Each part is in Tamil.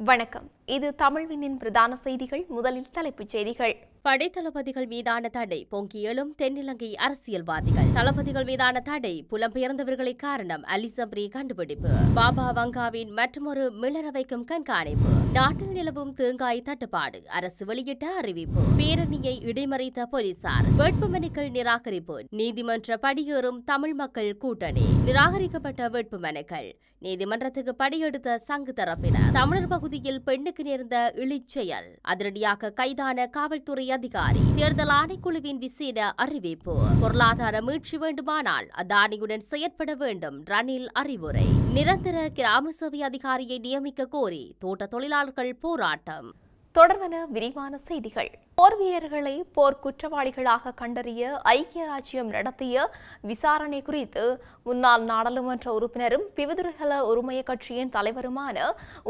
வணக்கம். இது தமிழ்வினின் பிரதான செய்திகள். முதலில் தலைப்புச் செய்திகள். படைத்தளபதிகள் மீதான தடை பொங்கி எழும் தென்னிலங்கை அரசியல்வாதிகள். தளபதிகள் மீதான தடை புலம்பெயர்ந்தவர்களை காரணம் அலிசப்ரி கண்டுபிடிப்பு. பாபா வங்காவின் மற்றொரு மிளற வைக்கும் கண்காணிப்பு. நாட்டில் நிலவும் தேங்காய் தட்டுப்பாடு அரசு வெளியிட்ட அறிவிப்பு. பேரணியை இடைமறித்த போலீசார். வேட்புமனுக்கள் நிராகரிப்பு. நீதிமன்ற படியேறும் தமிழ் மக்கள் கூட்டணி. நிராகரிக்கப்பட்ட வேட்புமனுக்கள். நீதிமன்றத்துக்கு படியெடுத்த சங்கு தரப்பினர். தமிழர் பகுதியில் பெண்ணுக்கு நேர்ந்த இழிச்செயல். அதிரடியாக கைதான காவல்துறை அதிகாரி. தேர்தல் ஆணைக்குழுவின் விசேட அறிவிப்பு. பொருளாதார மீட்சி வேண்டுமானால் அதானியுடன் செயற்பட வேண்டும் ரணில் அறிவுரை. நிரந்தர கிராம சேவை அதிகாரியை நியமிக்க கோரி தோட்ட தொழிலாளர்கள் போராட்டம். தொடர்பான விரிவான செய்திகள். போர் வீரர்களை போர் குற்றவாளிகளாக கண்டறிய ஐக்கிய ராஜ்யம் நடத்திய விசாரணை குறித்து முன்னாள் நாடாளுமன்ற உறுப்பினரும் பிவிதுருகல உரிமைய கட்சியின் தலைவருமான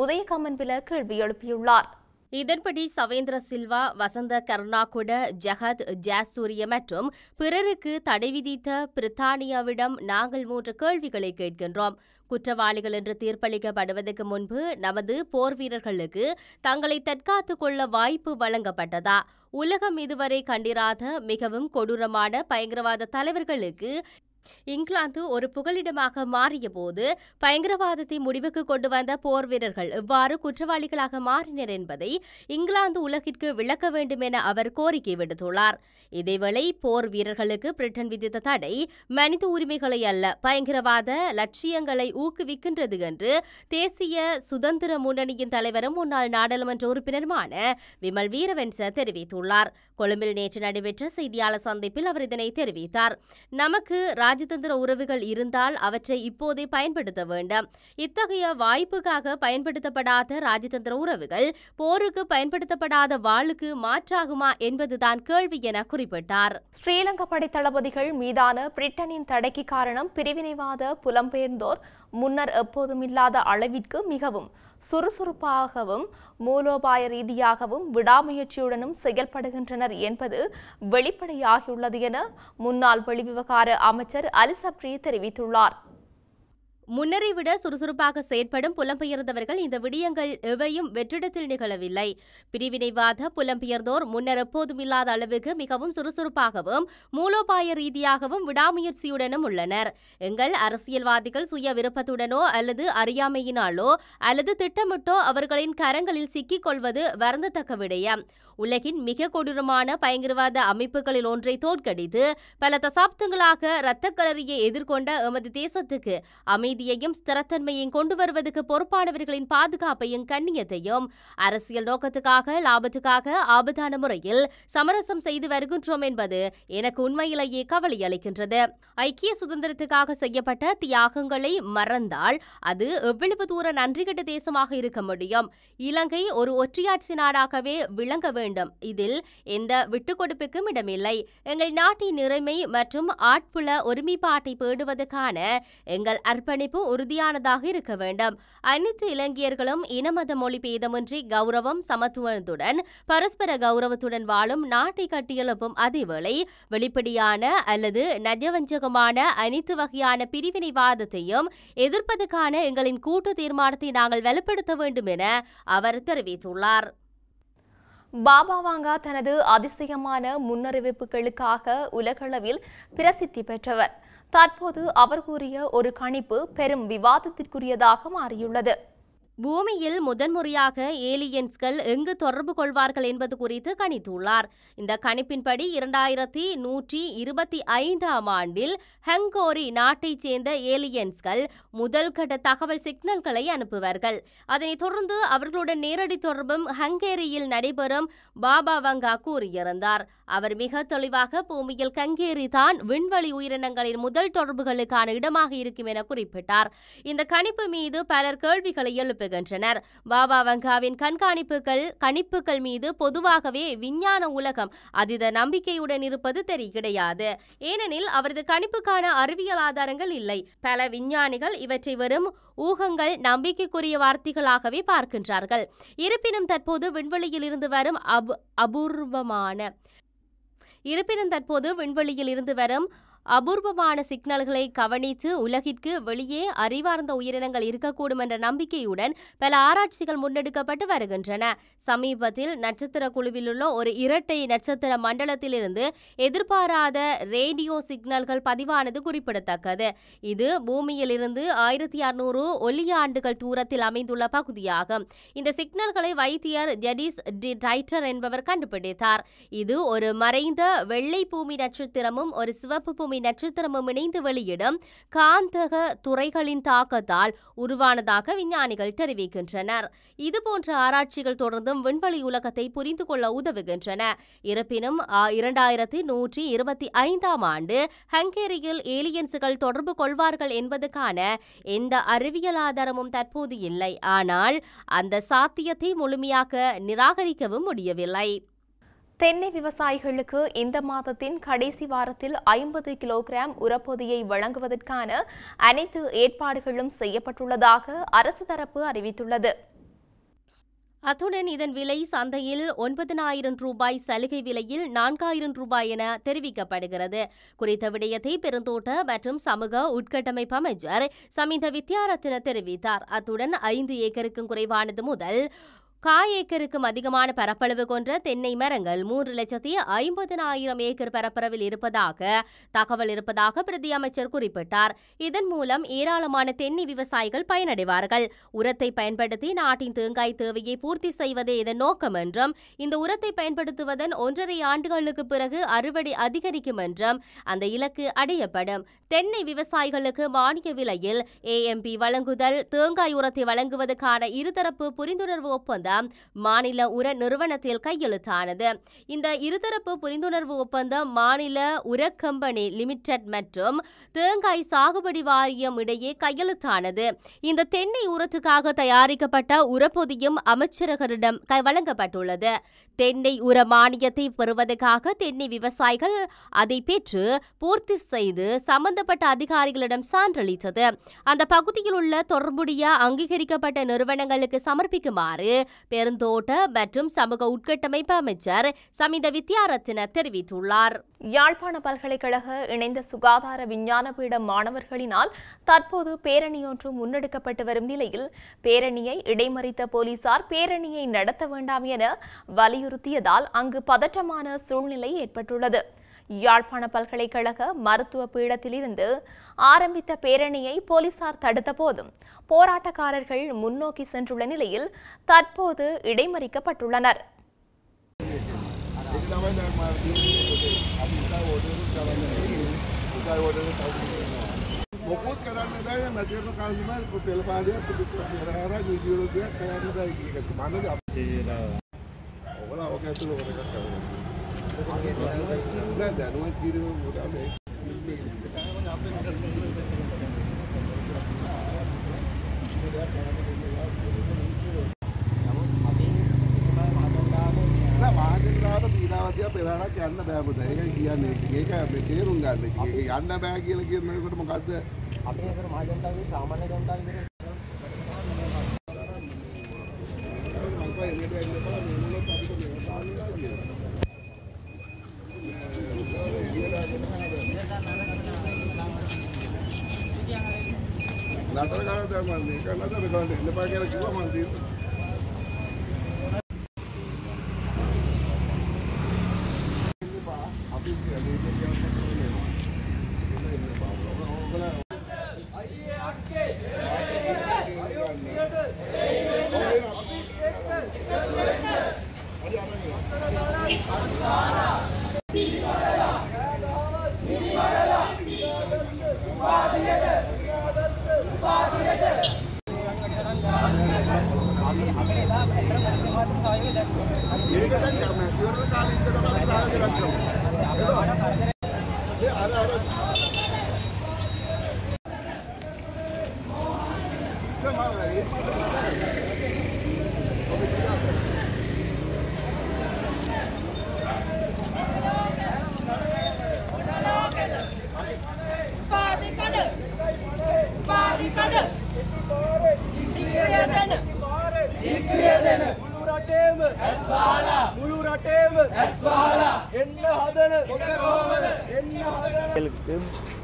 உதயகமன்பில கேள்வி எழுப்பியுள்ளார். இதன்படி சவேந்திர சில்வா, வசந்த கருணாகுட, ஜெகத் ஜாசூரிய மற்றும் பிறருக்கு தடை விதித்த பிரித்தானியாவிடம் நாங்கள் 3 கேள்விகளை கேட்கின்றோம். குற்றவாளிகள் என்று தீர்ப்பளிக்கப்படுவதற்கு முன்பு நமது போர் வீரர்களுக்கு தங்களை தற்காத்துக் கொள்ள வாய்ப்பு வழங்கப்பட்டதா? உலகம் இதுவரை கண்டிராத மிகவும் கொடூரமான பயங்கரவாத தலைவர்களுக்கு இங்கிலாந்து ஒரு புகலிடமாக மாறிய போது பயங்கரவாதத்தை முடிவுக்கு கொண்டு வந்த போர் வீரர்கள் எவ்வாறு குற்றவாளிகளாக மாறினர் என்பதை இங்கிலாந்து உலகிற்கு விளக்க வேண்டும் என அவர் கோரிக்கை விடுத்துள்ளார். இதேவேளை போர் வீரர்களுக்கு பிரிட்டன் விதித்த தடை மனித உரிமைகளை அல்ல, பயங்கரவாத லட்சியங்களை ஊக்குவிக்கின்றது என்று தேசிய சுதந்திர முன்னணியின் தலைவரும் முன்னாள் நாடாளுமன்ற உறுப்பினருமான விமல் வீரவன்ச தெரிவித்துள்ளார். கொழும்பில் நேற்று நடைபெற்ற செய்தியாளர் சந்திப்பில் அவர் இதனை தெரிவித்தார். நமக்கு ராஜதந்திர உறவுகள் இருந்தால் அவற்றை இப்போதே பயன்படுத்த வேண்டும். இத்தகைய வாய்ப்புக்காக பயன்படுத்தப்படாத ராஜதந்திர உறவுகள் போருக்கு பயன்படுத்தப்படாத வாளுக்கு மாற்றாகுமா என்பதுதான் கேள்வி என குறிப்பிட்டார். ஸ்ரீலங்கா படைத்தளபதிகள் மீதான பிரிட்டனின் தடைக்கு காரணம் பிரிவினைவாத புலம்பெயர்ந்தோர் முன்னர் எப்போதும் இல்லாத அளவிற்கு மிகவும் சுறுசுறுப்பாகவும் மூலோபாய ரீதியாகவும் விடாமுயற்சியுடனும் செயல்படுகின்றனர் என்பது வெளிப்படையாகியுள்ளது என முன்னாள் வெளிவிவகார அமைச்சர் அலிசப்ரி தெரிவித்துள்ளார். முன்னரை விட சுறுசுறுப்பாக செயற்படும் புலம்பெயர்ந்தவர்கள் இந்த விடயங்கள் எவையும் வெற்றிடத்தில் நிகழவில்லை. பிரிவினைவாத புலம்பெயர்ந்தோர் முன்னர் எப்போதும் இல்லாத அளவுக்கு மிகவும் சுறுசுறுப்பாகவும் மூலோபாய ரீதியாகவும் விடாமுயற்சியுடனும் உள்ளனர். எங்கள் அரசியல்வாதிகள் சுய விருப்பத்துடனோ அல்லது அறியாமையினாலோ அல்லது திட்டமிட்டோ அவர்களின் கரங்களில் சிக்கிக் கொள்வது வருந்தத்தக்க விடயம். உலகின் மிக கொடூரமான பயங்கரவாத அமைப்புகளில் ஒன்றை தோற்கடித்து பல தசாப்தங்களாக இரத்தக்களரியை எதிர்கொண்ட எமது தேசத்துக்கு அமைதியையும் ஸ்திரத்தன்மையையும் கொண்டு வருவதற்கு பொறுப்பானவர்களின் பாதுகாப்பையும் கண்ணியத்தையும் அரசியல் நோக்கத்துக்காக லாபத்துக்காக ஆபத்தான முறையில் சமரசம் செய்து வருகின்றோம் என்பது எனக்கு உண்மையிலேயே கவலை அளிக்கின்றது. ஐக்கிய சுதந்திரத்துக்காக செய்யப்பட்ட தியாகங்களை மறந்தால் அது எவ்வளவு தூர நன்றிகட்ட தேசமாக இருக்க முடியும்? இலங்கை ஒரு ஒற்றையாட்சி நாடாகவே விளங்க வேண்டும். இதில் எந்த விட்டுக்கொடுப்புக்கும் இடமில்லை. எங்கள் நாட்டின் நிறைமை மற்றும் ஆட்புல ஒருமைப்பாட்டை பேணுவதற்கான எங்கள் அர்ப்பணிப்பு உறுதியானதாக இருக்க வேண்டும். அனைத்து இலங்கையர்களும் இனமத மொழி பேதமின்றி கௌரவம் சமத்துவத்துடன் பரஸ்பர கௌரவத்துடன் வாழும் நாட்டை கட்டியெழுப்பும் அதேவேளை வெளிப்படையான அல்லது நயவஞ்சகமான அனைத்து வகையான பிரிவினைவாதத்தையும் எதிர்ப்பதற்கான எங்களின் கூட்டு தீர்மானத்தை நாங்கள் வலுப்படுத்த வேண்டும் என அவர் தெரிவித்துள்ளார். பாபா வாங்கா தனது அதிசயமான முன்னறிவிப்புகளுக்காக உலகளவில் பிரசித்தி பெற்றவர். தற்போது அவர் கூறிய ஒரு கணிப்பு பெரும் விவாதத்திற்குரியதாக மாறியுள்ளது. பூமியில் முதன்முறையாக ஏலியன்ஸ்கள் எங்கு தொடர்பு கொள்வார்கள் என்பது குறித்து கணித்துள்ளார். இந்த கணிப்பின்படி 2125ஆம் ஆண்டில் ஹங்கோரி நாட்டைச் சேர்ந்த ஏலியன்ஸ்கள் முதல் கட்ட தகவல் சிக்னல்களை அனுப்புவார்கள். அதனைத் தொடர்ந்து அவர்களுடன் நேரடி தொடர்பும் ஹங்கேரியில் நடைபெறும் பாபா வங்கா கூறியிருந்தார். அவர் மிக தெளிவாக பூமியில் ஹங்கேரி தான் விண்வெளி உயிரினங்களின் முதல் தொடர்புகளுக்கான இடமாக இருக்கும் என குறிப்பிட்டார். இந்த கணிப்பு மீது பலர் கேள்விகளை எழுப்புகின்றனர். பாபா வங்காவின் கணிப்புகள் மீது பொதுவாகவே விஞ்ஞான உலகம் அதீத நம்பிக்கையுடன் இருப்பது கிடையாது. ஏனெனில் அவரது கணிப்புக்கான அறிவியல் ஆதாரங்கள் இல்லை. பல விஞ்ஞானிகள் இவற்றை வெறும் ஊகங்கள், நம்பிக்கைக்குரிய வார்த்தைகளாகவே பார்க்கின்றார்கள். இருப்பினும் தற்போது விண்வெளியில் இருந்து வரும் அபூர்வமான சிக்னல்களை கவனித்து உலகிற்கு வெளியே அறிவார்ந்த உயிரினங்கள் இருக்கக்கூடும் என்ற நம்பிக்கையுடன் பல ஆராய்ச்சிகள் முன்னெடுக்கப்பட்டு வருகின்றன. சமீபத்தில் நட்சத்திர குழுவில் உள்ள ஒரு இரட்டை நட்சத்திர மண்டலத்திலிருந்து எதிர்பாராத ரேடியோ சிக்னல்கள் பதிவானது குறிப்பிடத்தக்கது. இது பூமியிலிருந்து 1600 ஒளியாண்டுகள் தூரத்தில் அமைந்துள்ள பகுதியாகும். இந்த சிக்னல்களை வைத்தியர் ஜெடிஸ் டி டைட்டர் என்பவர் கண்டுபிடித்தார். இது ஒரு மறைந்த வெள்ளை பூமி நட்சத்திரமும் ஒரு சிவப்பு பூமி நட்சத்திரமும் இணைந்து வெளியிடும் காந்தக துறைகளின் தாக்கத்தால் உருவானதாக விஞ்ஞானிகள் தெரிவிக்கின்றனர். இதுபோன்ற ஆராய்ச்சிகள் தொடர்ந்தும் விண்வெளி உலகத்தை புரிந்து கொள்ள உதவுகின்றன. இருப்பினும் 2125ஆம் ஆண்டு ஹங்கேரியில் ஏலியன்ஸுகள் தொடர்பு கொள்வார்கள் என்பதற்கான எந்த அறிவியல் ஆதாரமும் தற்போது இல்லை. ஆனால் அந்த சாத்தியத்தை முழுமையாக நிராகரிக்கவும் முடியவில்லை. தென்னை விவசாயிகளுக்கு இந்த மாதத்தின் கடைசி வாரத்தில் 50 கிலோகிராம் உரப்பொதியை வழங்குவதற்கான அனைத்து ஏற்பாடுகளும் செய்யப்பட்டுள்ளதாக அரசு தரப்பு அறிவித்துள்ளது. அத்துடன் இதன் விலை சந்தையில் 9,000 ரூபாய் சலுகை விலையில் 4,000 ரூபாய் என தெரிவிக்கப்படுகிறது. குறித்த விடயத்தை பெருந்தோட்ட மற்றும் சமூக உட்கட்டமைப்பு அமைச்சர் சமிந்த வித்யாரத்ன தெரிவித்தார். அத்துடன் 5 ஏக்கருக்கும் குறைவானது முதல் 1,000 ஏக்கருக்கும் அதிகமான பரப்பளவு கொண்ட தென்னை மரங்கள் 3,50,000 ஏக்கர் பரப்பளவில் இருப்பதாக தகவல் இருப்பதாக பிரதி அமைச்சர் குறிப்பிட்டார். இதன் மூலம் ஏராளமான தென்னை விவசாயிகள் பயனடைவார்கள். உரத்தை பயன்படுத்தி நாட்டின் தேங்காய் தேவையை பூர்த்தி செய்வதே இதன் நோக்கம் என்றும் இந்த உரத்தை பயன்படுத்துவதன் 1.5 ஆண்டுகளுக்கு பிறகு அறுவடை அதிகரிக்கும் என்றும் அந்த இலக்கு அடையப்படும். தென்னை விவசாயிகளுக்கு மானிய விலையில் AMP வழங்குதல், தேங்காய் உரத்தை வழங்குவதற்கான இருதரப்பு புரிந்துணர்வு ஒப்பந்தம் மாநில உர நிறுவனத்தில் கையெழுத்தானது. இந்த இருதரப்பு புரிந்துணர்வு ஒப்பந்தம் மாநில உர கம்பெனி லிமிடெட் மற்றும் தேங்காய் சாகுபடி வாரியம் இடையே கையெழுத்தானது. இந்த தென்னை உரத்துக்காக தயாரிக்கப்பட்ட உரப்பொதியும் அமைச்சரகரிடம் வழங்கப்பட்டுள்ளது. தென்னை உர மானியத்தை பெறுவதற்காக தென்னை விவசாயிகள் அதை பெற்று பூர்த்தி செய்து சம்பந்தப்பட்ட அதிகாரிகளிடம் சான்றளித்தது. அந்த பகுதியில் உள்ள தொடர்புடைய அங்கீகரிக்கப்பட்ட நிறுவனங்களுக்கு சமர்ப்பிக்குமாறு பெருந்தோட்ட மற்றும் சமூக உட்கட்டமைப்பு அமைச்சர் சமிந்த வித்யாரத்ன தெரிவித்துள்ளார். யாழ்ப்பாண பல்கலைக்கழக இணைந்த சுகாதார விஞ்ஞான பீட மாணவர்களினால் தற்போது பேரணியொன்று முன்னெடுக்கப்பட்டு வரும் நிலையில் பேரணியை இடைமறித்த போலீசார் பேரணியை நடத்த வேண்டாம் என வலியுறுத்தியதால் அங்கு பதற்றமான சூழ்நிலை ஏற்பட்டுள்ளது. யாழ்ப்பாண பல்கலைக்கழக மருத்துவ பீடத்திலிருந்து ஆரம்பித்த பேரணியை போலீசார் தடுத்த போதும் போராட்டக்காரர்கள் முன்னோக்கி சென்றுள்ள நிலையில் தற்போது இடைமறிக்கப்பட்டுள்ளனர்.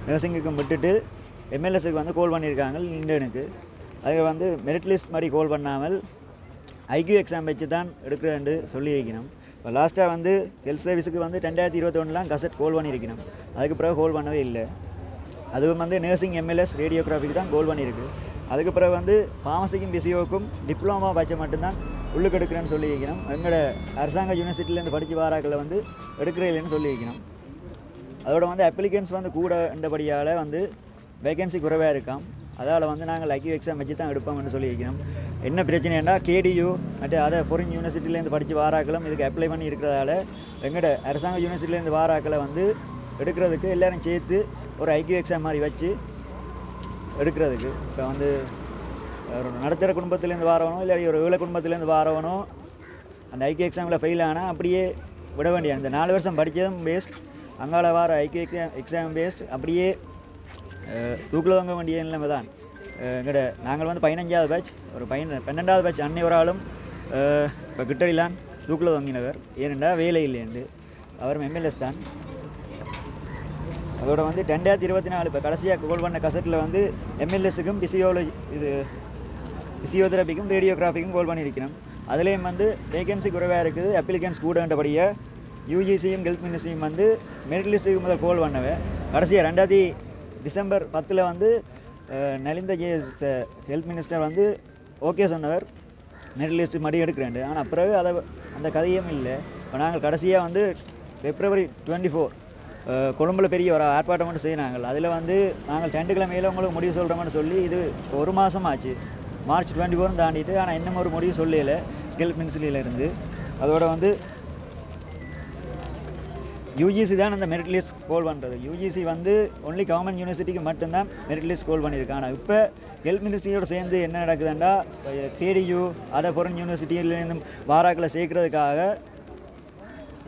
நர்சிங்குக்கும் விட்டுட்டு எம்எல்எஸ்க்கு வந்து கோல் பண்ணியிருக்காங்க இந்தியனுக்கு. அதுக்கு வந்து மெரிட் லிஸ்ட் மாதிரி கோல் பண்ணாமல் ஐக்யூ எக்ஸாம் வச்சு தான் எடுக்கிறேன்னு சொல்லியிருக்கணும். இப்போ லாஸ்ட்டாக வந்து ஹெல்த் சர்வீஸுக்கு வந்து 2021 கசட் கோல் பண்ணியிருக்கணும். அதுக்கு பிறகு கோல் பண்ணவே இல்லை. அதுவும் வந்து நர்சிங் எம்எல்எஸ் ரேடியோகிராஃபிக்கு தான் கோல் பண்ணியிருக்கு. அதுக்கு பிறகு வந்து ஃபார்மசிக்கும் பிசிஓக்கும் டிப்ளமா பட்ச மட்டும்தான் உள்ளுக்கு எடுக்கிறேன்னு சொல்லியிருக்கணும். எங்களோட அரசாங்க யூனிவர்சிட்டியிலேருந்து படித்து வாராக்களை வந்து எடுக்கிற இல்லைன்னு சொல்லியிருக்கணும். அதோட வந்து அப்ளிகன்ஸ் வந்து கூட இருந்தபடியால் வந்து வேகன்சி குறைவாக இருக்காம். அதால் வந்து நாங்கள் ஐக்யூ எக்ஸாம் வச்சு தான் எடுப்போம்னு சொல்லியிருக்கணும். என்ன பிரச்சனைன்னா கேடியூ மற்ற அதை ஃபாரின் யூனிவர்சிட்டிலேருந்து படித்து வாராக்களும் இதுக்கு அப்ளை பண்ணி இருக்கிறதால எங்களோட அரசாங்க யூனிவர்சிட்டிலேருந்து வாராக்களை வந்து எடுக்கிறதுக்கு எல்லோரும் சேர்த்து ஒரு ஐக்யூ எக்ஸாம் மாதிரி வச்சு எடுக்கிறதுக்கு இப்போ வந்து ஒரு நடுத்தர குடும்பத்துலேருந்து வாரவனோ இல்லை ஒரு ஏழை குடும்பத்துலேருந்து வாரவனோ அந்த ஐக்யூ எக்ஸாமில் ஃபெயில் ஆனால் அப்படியே விட வேண்டிய இந்த 4 வருஷம் படித்ததும் வேஸ்ட், அங்கால வார ஐக்யூ எக்ஸாம் வேஸ்ட், அப்படியே தூக்கில் வாங்க வேண்டிய நிலைமை தான். எங்கள்ட நாங்கள் வந்து 15வது பேட்ச், ஒரு 12வது பேட்ச் அன்னை ஒரு ஆளும் இப்போ கிட்டடிலான் தூக்கில் வாங்கினவர். ஏனென்றால் வேலை இல்லைன்னு அவர் எம்எல்எஸ் தான். அதோட வந்து 2024 இப்போ கடைசியாக கோல் பண்ண கசட்டில் வந்து எம்எல்எஸுக்கும் பிசியோதெரபிக்கும் ரேடியோகிராஃபிக்கும் கோல் பண்ணியிருக்கணும். அதுலேயும் வந்து வேகன்சி குறைவாக இருக்குது, அப்ளிகன்ஸ் கூடன்றபடியாக யூஜிசியும் ஹெல்த் மினிஸ்ட்ரியும் வந்து மெரிட் லிஸ்ட்டுக்கு முதல் கோல் பண்ணவே கடைசியாக 2000 டிசம்பர் 10 வந்து நலிந்த ஹெல்த் மினிஸ்டர் வந்து ஓகே சொன்னவர் மெரிட் லிஸ்ட்டு மறுபடியும் எடுக்கிறேன். ஆனால் பிறகு அந்த கதையும் இல்லை. இப்போ நாங்கள் கடைசியாக வந்து February 24 கொழும்பில் பெரிய ஒரு ஆர்ப்பாட்டம் மட்டும் செய்யினாங்க. அதில் வந்து நாங்கள் 2 கிழமையில் உங்களுக்கு முடிவு சொல்கிறோம்னு சொல்லி இது ஒரு மாதம் ஆச்சு, March 24 தாண்டிட்டு. ஆனால் இன்னும் ஒரு முடிவு சொல்லலை ஹெல்த் மினிஸ்ட்ரியிலேருந்து. அதோட வந்து யூஜிசி தான் அந்த மெரிட் லிஸ்ட் கோல் பண்ணுறது. யூஜிசி வந்து ஒன்லி கவர்மெண்ட் யூனிவர்சிட்டிக்கு மட்டும்தான் மெரிட் லிஸ்ட் கோல் பண்ணியிருக்காங்க. ஆனால் இப்போ ஹெல்த் மினிஸ்ட்ரியோடு சேர்ந்து என்ன நடக்குதுன்னா கேடியூ அதை ஃபாரின் யூனிவர்சிட்டியிலேருந்து வாராக்களை சேர்க்கறதுக்காக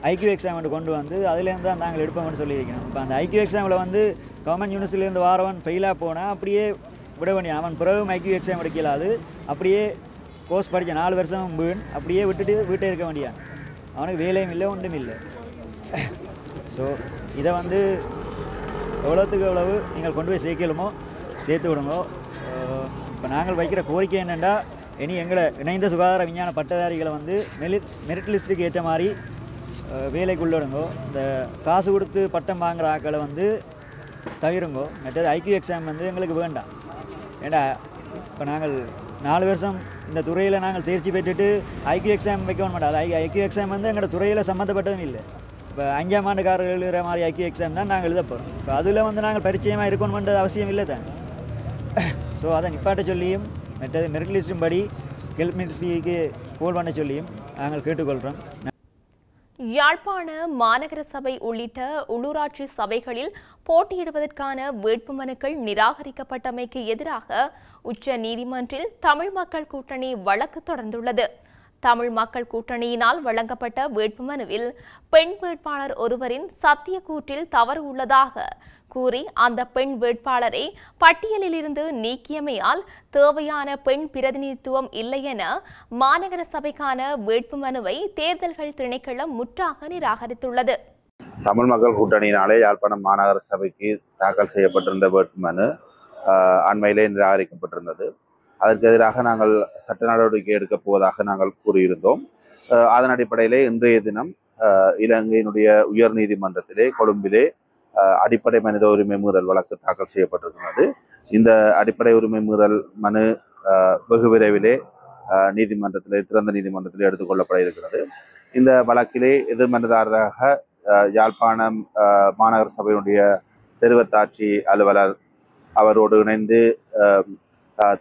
ஐக்யூ எக்ஸாம் கொண்டு வந்து அதுலேருந்து தான் நாங்கள் எடுப்போம்னு சொல்லியிருக்கணும். இப்போ அந்த ஐக்யூ எக்ஸாமில் வந்து கவர்மெண்ட் யூனிவர்சிட்டியிலேருந்து வாரவன் ஃபெயிலாக போனால் அப்படியே விட வேண்டிய அவன் பிறகு ஐக்யூ எக்ஸாம் எடுக்கலாது, அப்படியே கோர்ஸ் படித்த 4 வருஷம் வீண், அப்படியே விட்டுட்டு வீட்டை இருக்க வேண்டியான். அவனுக்கு வேலையும் இல்லை, ஒன்றும் இல்லை. ஸோ இதை வந்து எவ்வளோத்துக்கு எவ்வளவு நீங்கள் கொண்டு போய் சேர்க்கலுமோ சேர்த்து விடுங்க. இப்போ நாங்கள் வைக்கிற கோரிக்கை என்னென்னா, இனி எங்களை இணைந்த சுகாதார விஞ்ஞான பட்டதாரிகளை வந்து மெரிட் லிஸ்ட்டுக்கு ஏற்ற மாதிரி வேலைக்கு உள்ளடுங்கோ. இந்த காசு கொடுத்து பட்டம் வாங்குகிற ஆக்களை வந்து தவிருங்கோ. மற்றது ஐக்யூ எக்ஸாம் வந்து எங்களுக்கு வேண்டாம். ஏன்னா இப்போ நாங்கள் 4 வருஷம் இந்த துறையில் நாங்கள் தேர்ச்சி பெற்றுட்டு ஐக்யூ எக்ஸாம் வைக்க மாட்டோம். அது ஐக்யூ எக்ஸாம் வந்து எங்களோட துறையில் சம்மந்தப்பட்டதும் இல்லை. இப்போ 5ஆம் ஆண்டுக்காரர்கள் எழுதுகிற மாதிரி ஐக்யூ எக்ஸாம் தான் நாங்கள் எழுத போகிறோம். இப்போ அதில் வந்து நாங்கள் பரிச்சயமாக இருக்கணும்ன்றது அவசியம் இல்லை தான். ஸோ அதை நிப்பாட்ட சொல்லியும் மற்றது மெரிட் லிஸ்டும் படி ஹெல்த் மினிஸ்ட்ரிக்கு கோல் பண்ண சொல்லியும் நாங்கள் கேட்டுக்கொள்கிறோம். யாழ்ப்பாண மாநகர சபை உள்ளிட்ட உள்ளூராட்சி சபைகளில் போட்டியிடுவதற்கான வேட்புமனுக்கள் நிராகரிக்கப்பட்டமைக்கு எதிராக உச்ச நீதிமன்றில் தமிழ் மக்கள் கூட்டணி வழக்கு தொடர்ந்துள்ளது. தமிழ் மக்கள் கூட்டணியினால் வழங்கப்பட்ட வேட்புமனுவில் பெண் வேட்பாளர் ஒருவரின் சத்தியக்கூற்றில் தவறு உள்ளதாக கூறி அந்த பெண் வேட்பாளரை பட்டியலிலிருந்து நீக்கியமையால் தேவையான பெண் பிரதிநிதித்துவம் இல்லை என மாநகர சபைக்கான வேட்புமனுவை தேர்தல்கள் திணைக்களம் முற்றாக நிராகரித்துள்ளது. தமிழ் மக்கள் கூட்டணியினாலே யாழ்ப்பாணம் மாநகர சபைக்கு தாக்கல் செய்யப்பட்டிருந்த வேட்புமனு அண்மையிலே நிராகரிக்கப்பட்டிருந்தது. அதற்கு எதிராக நாங்கள் சட்ட நடவடிக்கை எடுக்கப் போவதாக நாங்கள் கூறியிருந்தோம். அதன் அடிப்படையிலே இன்றைய தினம் இலங்கையினுடைய உயர் நீதிமன்றத்திலே கொழும்பிலே அடிப்படை மனித உரிமை மீறல் வழக்கு தாக்கல் செய்யப்பட்டிருக்கிறது. இந்த அடிப்படை உரிமை மீறல் மனு வெகு விரைவிலே திறந்த நீதிமன்றத்திலே எடுத்துக்கொள்ளப்பட இருக்கிறது. இந்த வழக்கிலே எதிர்மனுதாரராக யாழ்ப்பாணம் மாநகர சபையினுடைய தெரிவத்தாட்சி அலுவலர் அவரோடு இணைந்து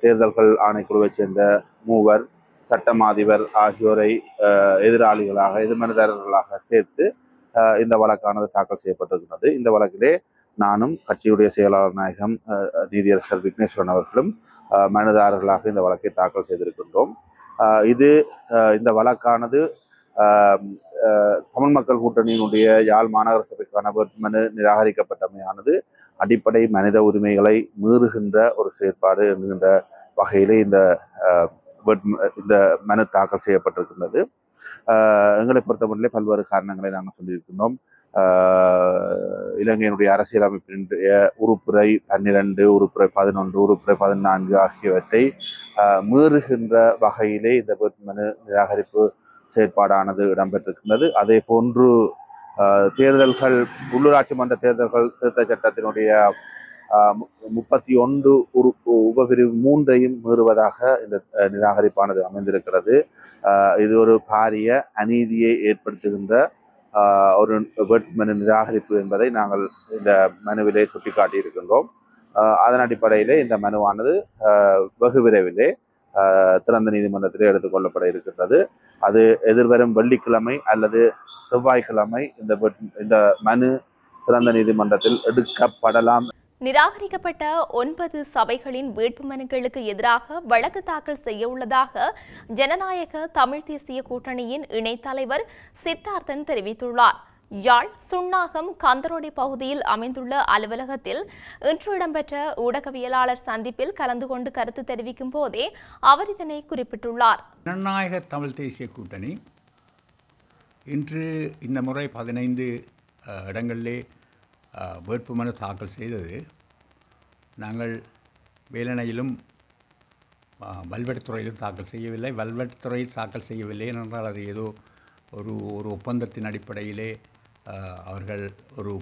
தேர்தல்கள் ஆணைக்குழுவைச் சேர்ந்த 3 சட்டம் அதிபர் ஆகியோரை எதிர்மனுதாரர்களாக சேர்த்து இந்த வழக்கானது தாக்கல் செய்யப்பட்டிருக்கிறது. இந்த வழக்கிலே நானும் கட்சியுடைய செயலாளர் நாயகம் நீதியரசர் விக்னேஸ்வரன் அவர்களும் மனுதாரர்களாக இந்த வழக்கை தாக்கல் செய்திருக்கின்றோம். இந்த வழக்கானது தமிழ் மக்கள் கூட்டணியினுடைய யாழ் மாநகர சபைக்கான வேட்புமனு நிராகரிக்கப்பட்டமையானது அடிப்படை மனித உரிமைகளை மீறுகின்ற ஒரு செயற்பாடு என்கின்ற வகையிலே இந்த இந்த மனு தாக்கல் செய்யப்பட்டிருக்கின்றது. எங்களை பொறுத்தமட்டிலே பல்வேறு காரணங்களை நாங்கள் சொல்லியிருக்கின்றோம். இலங்கையினுடைய அரசியலமைப்பினுடைய உறுப்புரை 12, உறுப்புரை 11, உறுப்புரை 14 ஆகியவற்றை மீறுகின்ற வகையிலே இந்த வேட்புமனு நிராகரிப்பு செயற்பாடானது இடம்பெற்றிருக்கின்றது. அதே போன்று தேர்தல்கள், உள்ளூராட்சி மன்ற தேர்தல்கள் திருத்த சட்டத்தினுடைய 31 உபபிரிவு 3ஐயும் மீறுவதாக இந்த நிராகரிப்பானது அமைந்திருக்கிறது. இது ஒரு பாரிய அநீதியை ஏற்படுத்துகின்ற ஒரு வேட்புமனு நிராகரிப்பு என்பதை நாங்கள் இந்த மனுவிலே சுட்டிக்காட்டியிருக்கின்றோம். அதன் அடிப்படையிலே இந்த மனுவானது வெகு விரைவிலே திறந்த நீதிமன்றத்திலே எடுத்துக்கொள்ளப்பட இருக்கின்றது. அது எதிர்வரும் வெள்ளிக்கிழமை அல்லது செவ்வாய்க்கிழமை இந்த மனு திறந்த நீதிமன்றத்தில் எடுக்கப்படலாம். நிராகரிக்கப்பட்ட 9 சபைகளின் வேட்புமனுக்களுக்கு எதிராக வழக்கு தாக்கல் செய்ய உள்ளதாக ஜனநாயக தமிழ் தேசிய கூட்டணியின் இணைத் தலைவர் சித்தார்த்தன் தெரிவித்துள்ளார். யாழ் சுன்னாகம் கந்தரோடி பகுதியில் அமைந்துள்ள அலுவலகத்தில் இன்று இடம்பெற்ற ஊடகவியலாளர் சந்திப்பில் கலந்து கொண்டு கருத்து தெரிவிக்கும் போதே அவர் இதனை குறிப்பிட்டுள்ளார். ஜனநாயக தமிழ் தேசிய கூட்டணி இன்று இந்த முறை 15 இடங்களிலே வேட்புமனு தாக்கல் செய்தது. நாங்கள் வேலணையிலும் வல்வெட்டுத்துறையிலும் தாக்கல் செய்யவில்லை. வல்வெட்டுத்துறையில் தாக்கல் செய்யவில்லை என்றால் அது ஏதோ ஒரு ஒப்பந்தத்தின் அடிப்படையிலே அவர்கள் ஒரு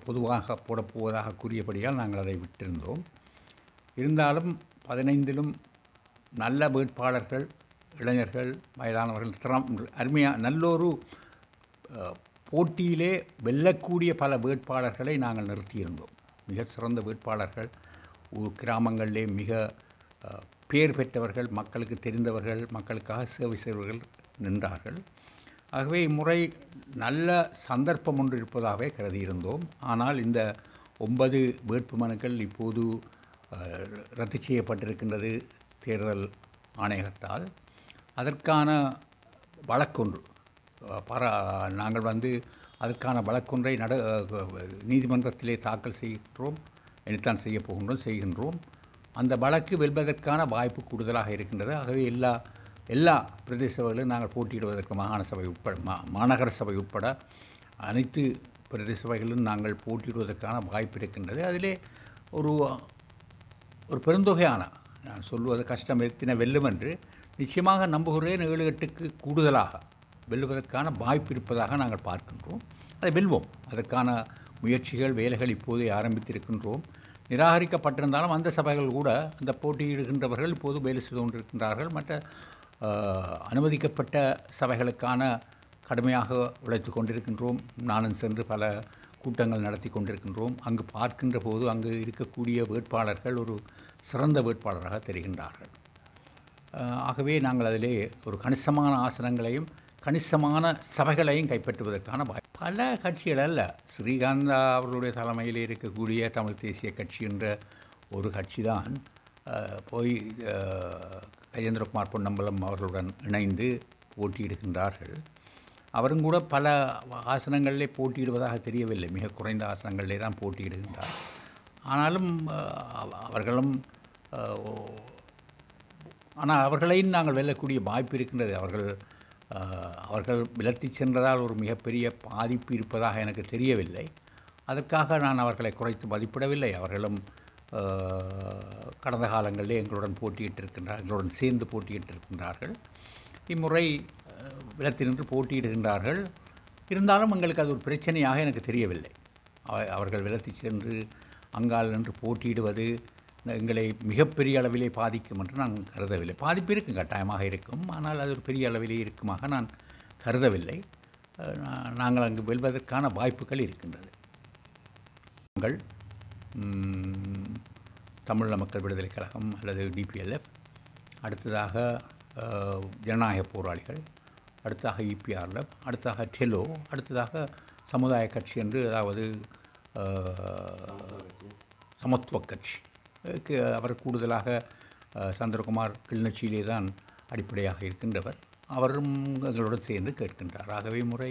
பொதுவாக போடப்போவதாக கூறியபடியால் நாங்கள் அதை விட்டிருந்தோம். இருந்தாலும் 15லும் நல்ல வேட்பாளர்கள், இளைஞர்கள், வயதானவர்கள், அருமையாக நல்லொரு போட்டியிலே வெல்லக்கூடிய பல வேட்பாளர்களை நாங்கள் நிறுத்தியிருந்தோம். மிக சிறந்த வேட்பாளர்கள், கிராமங்களிலே மிக பேர் பெற்றவர்கள், மக்களுக்கு தெரிந்தவர்கள், மக்களுக்காக சேவை செய்வர்கள் நின்றார்கள். ஆகவே இம்முறை நல்ல சந்தர்ப்பம் ஒன்று இருப்பதாகவே கருதியிருந்தோம். ஆனால் இந்த 9 வேட்புமனுக்கள் இப்போது ரத்து செய்யப்பட்டிருக்கின்றது தேர்தல் ஆணையகத்தால். அதற்கான வழக்கொன்று நாங்கள் அதற்கான வழக்கொன்றை நீதிமன்றத்திலே தாக்கல் செய்கின்றோம். இனித்தான் செய்கின்றோம். அந்த வழக்கு வெல்வதற்கான வாய்ப்பு கூடுதலாக இருக்கின்றது. ஆகவே எல்லா பிரதேச சபைகளிலும் நாங்கள் போட்டியிடுவதற்கு மாநகர சபை உட்பட அனைத்து பிரதேச சபைகளிலும் நாங்கள் போட்டியிடுவதற்கான வாய்ப்பு இருக்கின்றது. அதிலே ஒரு பெருந்தொகையான, நான் சொல்லுவது கஷ்டம் எத்தின வெல்லும் என்று நிச்சயமாக நம்புகிறேன். 7-8க்கு கூடுதலாக வெல்லுவதற்கான வாய்ப்பு இருப்பதாக நாங்கள் பார்க்கின்றோம். அதை வெல்வோம். அதற்கான முயற்சிகள், வேலைகள் இப்போதே ஆரம்பித்திருக்கின்றோம். நிராகரிக்கப்பட்டிருந்தாலும் அந்த சபைகள் கூட அந்த போட்டியிடுகின்றவர்கள் இப்போது வேலை செய்து கொண்டிருக்கின்றார்கள். மற்ற அனுமதிக்கப்பட்ட சபைகளுக்கான கடுமையாக உழைத்து கொண்டிருக்கின்றோம். நானும் சென்று பல கூட்டங்கள் நடத்தி கொண்டிருக்கின்றோம். அங்கு பார்க்கின்ற போது அங்கு இருக்கக்கூடிய வேட்பாளர்கள் ஒரு சிறந்த வேட்பாளராக தெரிகின்றார்கள். ஆகவே நாங்கள் அதிலே ஒரு கணிசமான ஆசனங்களையும் கணிசமான சபைகளையும் கைப்பற்றுவதற்கான பல கட்சிகள் அல்ல, ஸ்ரீகாந்தா அவர்களுடைய தலைமையில் இருக்கக்கூடிய தமிழ் தேசிய கட்சி என்ற ஒரு கட்சி தான் போய் கஜேந்திரகுமார் பொன்னம்பலம் அவர்களுடன் இணைந்து போட்டியிடுகின்றார்கள். அவரும் கூட பல ஆசனங்களிலே போட்டியிடுவதாக தெரியவில்லை. மிக குறைந்த ஆசனங்களிலே தான் போட்டியிடுகின்றார். ஆனாலும் அவர்களையும் நாங்கள் வெல்லக்கூடிய வாய்ப்பு இருக்கின்றது. அவர்கள் விலத்தி சென்றதால் ஒரு மிகப்பெரிய பாதிப்பு இருப்பதாக எனக்கு தெரியவில்லை. அதற்காக நான் அவர்களை குறைத்து மதிப்பிடவில்லை. அவர்களும் கடந்த காலங்களிலே எங்களுடன் எங்களுடன் சேர்ந்து போட்டியிட்டிருக்கின்றார்கள். இம்முறை விலத்தி நின்று போட்டியிடுகின்றார்கள். இருந்தாலும் எங்களுக்கு அது ஒரு பிரச்சனையாக எனக்கு தெரியவில்லை. அவர்கள் விலத்தி சென்று அங்கால் நின்று போட்டியிடுவது எங்களை மிகப்பெரிய அளவிலே பாதிக்கும் என்று நான் கருதவில்லை. பாதிப்பு இருக்கும், கட்டாயமாக இருக்கும். ஆனால் அது ஒரு பெரிய அளவிலே இருக்குமாக நான் கருதவில்லை. நாங்கள் அங்கு வெல்வதற்கான வாய்ப்புகள் இருக்கின்றது. நாங்கள் தமிழ் மக்கள் விடுதலை கழகம் அல்லது டிபிஎல்எஃப், அடுத்ததாக ஜனநாயக போராளிகள், அடுத்ததாக இபிஆர்எஃப், அடுத்ததாக டெலோ, அடுத்ததாக சமுதாய கட்சி என்று, அதாவது சமத்துவ கட்சி, அவர் கூடுதலாக சந்திரகுமார் கிளிநொச்சியிலே தான் அடிப்படையாக இருக்கின்றவர். அவரும் எங்களுடன் சேர்ந்து கேட்கின்றார். ஆகவே முறை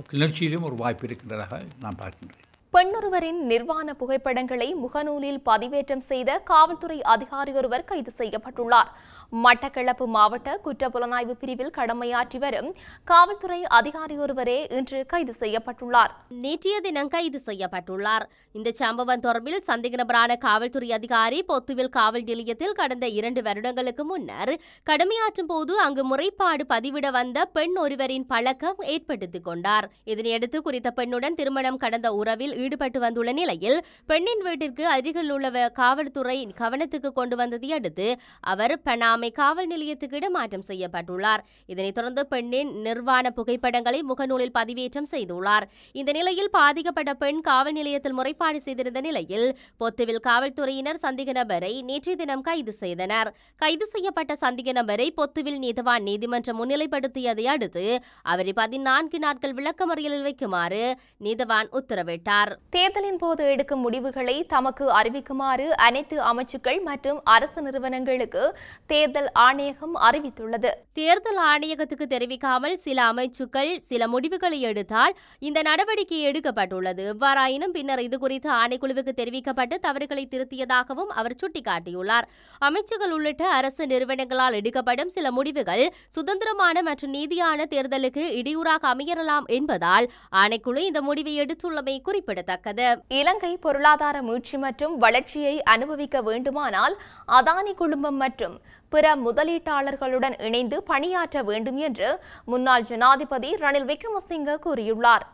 கிளிநொச்சியிலும் ஒரு வாய்ப்பு இருக்கின்றதாக நான் பார்க்கின்றேன். பெண்ணொருவரின் நிர்வாண புகைப்படங்களை முகநூலில் பதிவேற்றம் செய்த காவல்துறை அதிகாரி ஒருவர் கைது செய்யப்பட்டுள்ளார். மட்டக்களப்பு மாவட்ட குற்றப்புலனாய்வு பிரிவில் கடமையாற்றி வரும் காவல்துறை அதிகாரி ஒருவரே இன்று கைது செய்யப்பட்டுள்ளார். நேற்றைய தினம் கைது செய்யப்பட்டுள்ளார். இந்த சம்பவம் தொடர்பில் சந்தேக நபரான காவல்துறை அதிகாரி பொத்துவில் காவல் நிலையத்தில் கடந்த 2 வருடங்களுக்கு முன்னர் கடமையாற்றும் போது அங்கு முறைப்பாடு பதிவிட வந்த பெண் ஒருவரின் பழக்கம் ஏற்படுத்திக் கொண்டார். இதனையடுத்து குறித்த பெண்ணுடன் திருமணம் கடந்த உறவில் ஈடுபட்டு வந்துள்ள நிலையில் பெண்ணின் வீட்டிற்கு அருகில் உள்ள காவல்துறை கவனத்துக்கு கொண்டு வந்ததை அடுத்து அவர் பனாமை காவல் நிலையத்துக்கு இடமாற்றம் செய்யப்பட்டுள்ளார். இதனைத் தொடர்ந்து பெண்ணின் நிர்வாண புகைப்படங்களை முகநூலில் பதிவேற்றம் செய்துள்ளார். இந்த நிலையில் பாதிக்கப்பட்ட பெண் காவல் நிலையத்தில் முறைப்பாடு செய்திருந்த நிலையில் பொத்துவில் காவல்துறையினர் சந்தேக நபரை நேற்றைய தினம் கைது செய்தனர். கைது செய்யப்பட்ட சந்தேக நபரை பொத்துவில் நீதவான் நீதிமன்றம் முன்னிலைப்படுத்தியதை அடுத்து அவரை 14 நாட்கள் விளக்கமறியலில் வைக்குமாறு நீதவான் உத்தரவிட்டார். தேர்தலின் போது எடுக்கும் முடிவுகளை தமக்கு அறிவிக்குமாறு அனைத்து அமைச்சுக்கள் மற்றும் அரசு நிறுவனங்களுக்கு தேர்தல் ஆணையகம் அறிவித்துள்ளது. தேர்தல் ஆணையகத்துக்கு தெரிவிக்காமல் சில அமைச்சுக்கள் சில முடிவுகளை எடுத்தால் இந்த நடவடிக்கை எடுக்கப்பட்டுள்ளது. எவ்வாறாயினும் பின்னர் இதுகுறித்து ஆணைக்குழுவுக்கு தெரிவிக்கப்பட்டு தவறுகளை திருத்தியதாகவும் அவர் சுட்டிக்காட்டியுள்ளார். அமைச்சுகள் உள்ளிட்ட அரசு நிறுவனங்களால் எடுக்கப்படும் சில முடிவுகள் சுதந்திரமான மற்றும் நீதியான தேர்தலுக்கு இடையூறாக அமையலாம் என்பதால் ஆணைக்குழு இந்த முடிவை எடுத்துள்ளமை குறிப்பிடத்தக்கது. இலங்கை பொருளாதார மீட்சி மற்றும் வளர்ச்சியை அனுபவிக்க வேண்டுமானால் அதானி குழுமம் மற்றும் பிற முதலீட்டாளர்களுடன் இணைந்து பணியாற்ற வேண்டும் என்று முன்னாள் ஜனாதிபதி ரணில் விக்ரமசிங்க கூறியுள்ளார்.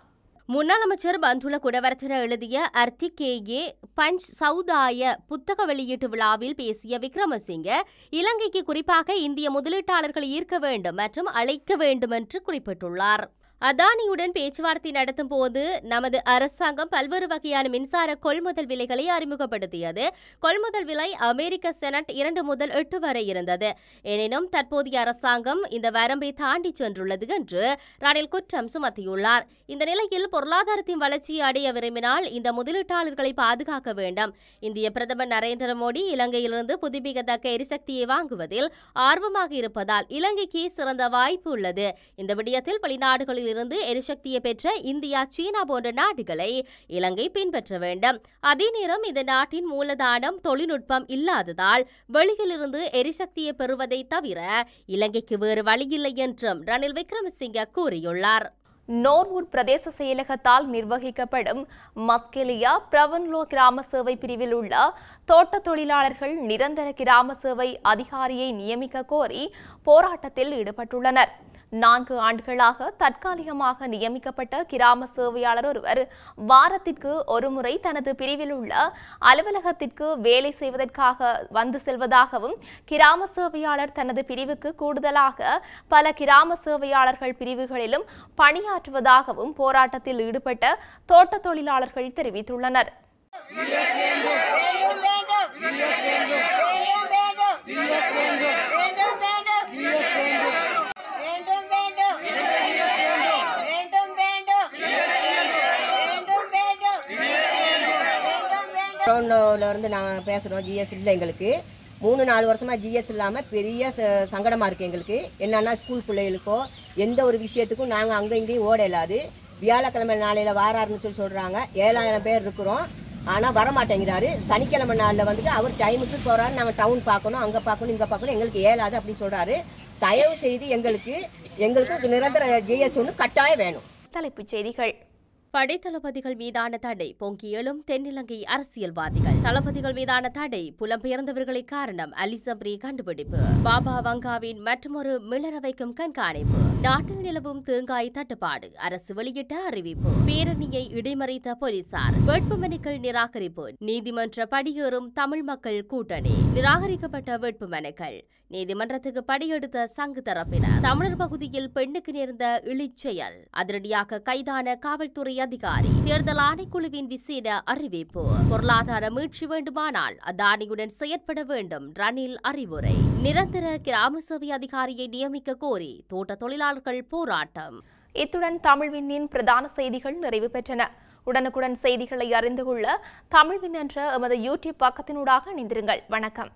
முன்னாள் அமைச்சர் பந்துல குணவர்த்தன எழுதிய அர்த்திகேயே பஞ்ச் சவுதாய புத்தக வெளியீட்டு விழாவில் பேசிய விக்ரமசிங்க இலங்கைக்கு குறிப்பாக இந்திய முதலீட்டாளர்களை ஈர்க்க வேண்டும் மற்றும் அழைக்க வேண்டும் என்று குறிப்பிட்டுள்ளார். அதானியுடன் பேச்சுவார்த்தை நடத்தும் போது நமது அரசாங்கம் பல்வேறு வகையான மின்சார கொள்முதல் விலைகளை அறிமுகப்படுத்தியது. கொள்முதல் விலை அமெரிக்க செனட் 2 முதல் 8 வரை இருந்தது. எனினும் தற்போதைய அரசாங்கம் இந்த வரம்பை தாண்டி சென்றுள்ளது என்று ரணில் குற்றம் சுமத்தியுள்ளார். இந்த நிலையில் பொருளாதாரத்தின் வளர்ச்சியை அடைய விரும்பினால் இந்த முதலீட்டாளர்களை பாதுகாக்க வேண்டும். இந்திய பிரதமர் நரேந்திர மோடி இலங்கையிலிருந்து புதுப்பிக்கத்தக்க எரிசக்தியை வாங்குவதில் ஆர்வமாக இருப்பதால் இலங்கைக்கு சிறந்த வாய்ப்பு உள்ளது. இந்த விடயத்தில் வெளிநாடுகளில் இருந்து எரிசக்தியை பெற்ற இந்தியா, சீனா போன்ற நாடுகளை இலங்கை பின்பற்ற வேண்டும். அதே நேரம் இந்த நாட்டின் மூலதானம் தொழில்நுட்பம் இல்லாததால் வெளியிலிருந்து எரிசக்தியை பெறுவதை தவிர இலங்கைக்கு வேறு வழியில்லை என்றும் ரணில் விக்ரமசிங்க கூறியுள்ளார். நோர்வுட் பிரதேச செயலகத்தால் நிர்வகிக்கப்படும் மஸ்கெலியா பிரவன்லோ கிராம சேவை பிரிவில் உள்ள தோட்ட தொழிலாளர்கள் நிரந்தர கிராம சேவை அதிகாரியை நியமிக்க கோரி போராட்டத்தில் ஈடுபட்டுள்ளனர். 4 ஆண்டுகளாக தற்காலிகமாக நியமிக்கப்பட்ட கிராம சேவையாளர் ஒருவர் வாரத்திற்கு ஒரு முறை தனது பிரிவில் உள்ள அலுவலகத்திற்கு வேலை செய்வதற்காக வந்து செல்வதாகவும் கிராம சேவையாளர் தனது பிரிவுக்கு கூடுதலாக பல கிராம சேவையாளர்கள் பிரிவுகளிலும் பணியாற்றுவதாகவும் போராட்டத்தில் ஈடுபட்ட தோட்ட தொழிலாளர்கள் தெரிவித்துள்ளனர். இருந்து நாங்கள் பேசுகிறோம். ஜிஎஸ் இல்லை எங்களுக்கு. 3-4 வருஷமாக ஜிஎஸ் இல்லாமல் பெரிய சங்கடமாக இருக்குது எங்களுக்கு. என்னன்னா ஸ்கூல் பிள்ளைகளுக்கோ எந்த ஒரு விஷயத்துக்கும் நாங்கள் அங்கே இங்கேயும் ஓட இல்லாது. வியாழக்கிழமை நாளையில் வாராருன்னு சொல்கிறாங்க. 7000 பேர் இருக்கிறோம். ஆனால் வரமாட்டேங்கிறாரு. சனிக்கிழமை நாளில் வந்துட்டு அவர் டைமுக்கு போகிறாரு. நாங்கள் டவுன் பார்க்கணும், அங்கே பார்க்கணும், இங்கே பார்க்கணும், எங்களுக்கு ஏலாது அப்படின்னு சொல்கிறாரு. தயவு செய்து எங்களுக்கு நிரந்தர ஜிஎஸ் ஒன்று கட்டாயம் வேணும். தலைப்புச் செய்திகள். படைத்தளபதிகள் மீதான தடை பொங்கி எழும் தென்னிலங்கை அரசியல்வாதிகள். தளபதிகள் மீதான தடை புலம்பெயர்ந்தவர்களை காரணம் அலிசப்ரி கண்டுபிடிப்பு. பாபா வங்காவின் மற்றொரு மிளற வைக்கும் கண்காணிப்பு. நாட்டில் நிலவும் தேங்காய் தட்டுப்பாடு. அரசு வெளியிட்ட அறிவிப்பு. பேரணியை இடைமறித்த போலீசார். வேட்புமனுக்கள் நிராகரிப்பு. நீதிமன்ற படியேறும் தமிழ் மக்கள் கூட்டணி. நிராகரிக்கப்பட்ட வேட்புமனுக்கள். நீதிமன்றத்துக்கு படியெடுத்த சங்கு தரப்பினர். தமிழர் பகுதியில் பெண்ணுக்கு நேர்ந்த இழிச்செயல். அதிரடியாக கைதான காவல்துறை அதிகாரி. தேர்தல் ஆணைக்குழுவின் விசேட அறிவிப்பு. பொருளாதார மீட்சி வேண்டுமானால் அதானியுடன் செயற்பட வேண்டும் ரணில் அறிவுரை. நிரந்தர கிராம சேவை அதிகாரியை நியமிக்க கோரி தோட்ட தொழிலாளர்கள் போராட்டம். இத்துடன் தமிழ்விண்ணின் பிரதான செய்திகள் நிறைவு பெற்றன. உடனுக்குடன் செய்திகளை அறிந்து கொள்ள தமிழ்வின் என்ற எமது யூடியூப் பக்கத்தினூடாக இணைந்திருங்கள். வணக்கம்.